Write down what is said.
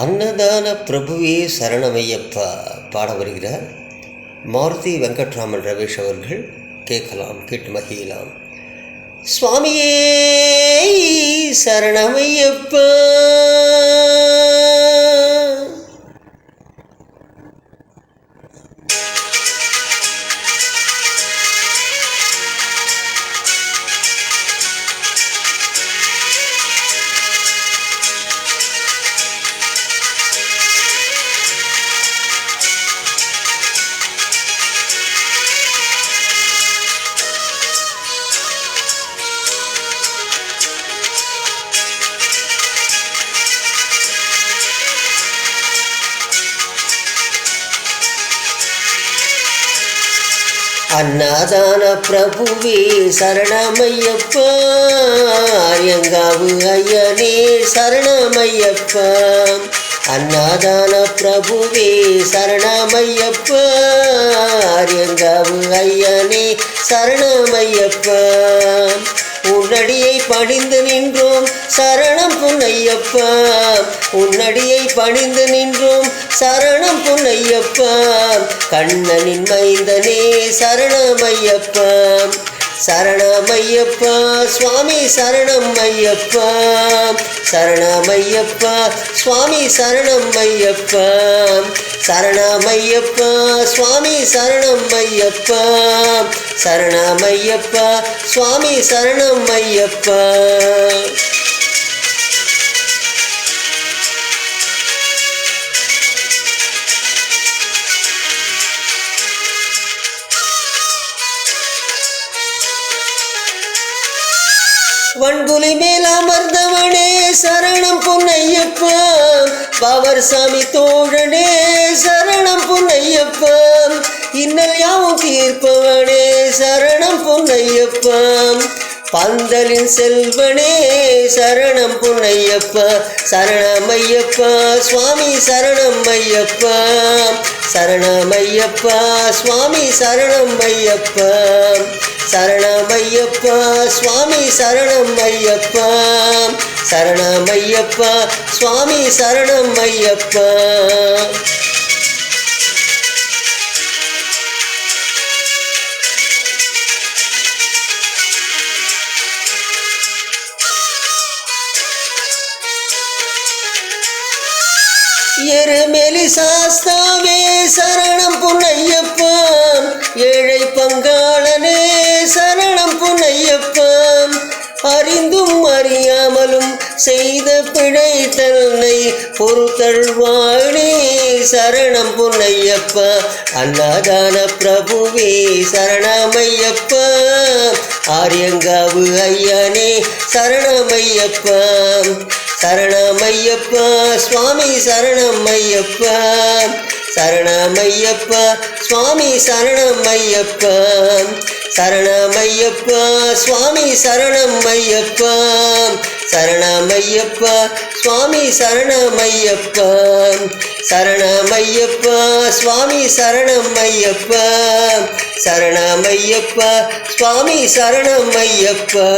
அன்னதான பிரபுவே சரணமையப்பா பாட வருகிறார் மாருதி வெங்கட்ராமன் ரமேஷ் அவர்கள். கேட்கலாம், கேட்டு மகிழலாம். சுவாமியே சரணமையப்பா, அன்னதான பிரபுவே சரணமையப்பா, எங்காவு ஐயனே சரணமையப்பா. அன்னதான பிரபுவே சரணமையப்பா, எங்காவு ஐயனே சரணமையப்பா. உன்னடியை பணிந்து நின்றோம் சரணம் பொன்னையப்பா, உன்னடியை பணிந்து நின்றோம் சரணம் பொன்னையப்பா. கண்ணனின் மைந்தனே சரணமையப்பா, சரணமையப்பா சுவாமி சரணம் ஐயப்பா, சரணமையப்பா சுவாமி சரணம் ஐயப்பா, சரணமையப்பா சுவாமி சரணம் ஐயப்பா, சரணமையப்பா சுவாமி சரணம் ஐயப்பா. வன்புலி மேல் அமர்ந்தவனே சரணம் பொன்னையப்பா, பவர் சாமி தோழனே சரணம் பொன்னையப்பா, இன்னல் யாவும் தீர்ப்பவனே சரணம் பொன்னையப்பா. பந்தலின் செல்வனே சரணம் பொன்னையப்பா, சரணமையப்பா சுவாமி சரணம் ஐயப்பா, சரணமையப்பா சுவாமி சரணம் ஐயப்பா, சரணமையப்பா சுவாமி சரணம் ஐயப்பா, சரணமையப்பா சுவாமி சரணம் ஐயப்பா. எருமெலி சாஸ்தாவே சரணம் பொன்னையப்பா, ஏழை பங்காளனே சரணம் பொன்னையப்பா. அறிந்தும் அறியாமலும் செய்த பிழை தன்னை பொறுத்தல்வானே சரணம் பொன்னையப்பா. அன்னதான பிரபுவே சரணமையப்பா, ஆரியங்காவு ஐயனே சரணமையப்பா, சரணமையப்பா சுவாமி சரணமையப்பா, சரணமையப்பா சுவாமி சரணமையப்பா, சரணமையப்பா சுவாமி சரணமையப்பா, சரணமையப்பா சுவாமி சரணமையப்பா, சரணமையப்பா சுவாமி சரணமையப்பா, சரணமையப்பா சுவாமி சரணமையப்பா.